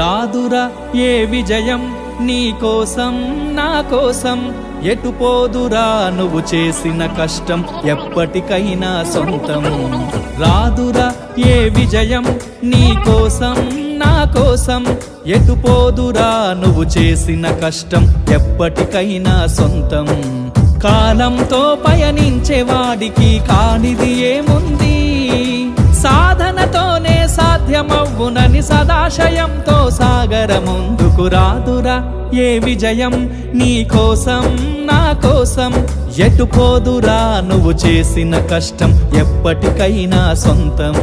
రాదురా ఏ విజయం నీ కోసం నా కోసం, ఎటు పోదురా నువ్వు చేసిన కష్టం ఎప్పటికైనా సొంతం. రాదురా ఏ విజయం నీ కోసం నా కోసం, ఎటు పోదురా నువ్వు చేసిన కష్టం ఎప్పటికైనా సొంతం. కాలంతో పయనించే వాడికి కానిది ఏముంది, సాధనతోనే సాధ్యమవ్వునని సదాశయంతో సాగర ముందుకు. రాదురా ఏ విజయం నీ కోసం నా కోసం, ఎటు పోదురా నువ్వు చేసిన కష్టం ఎప్పటికైనా సొంతం.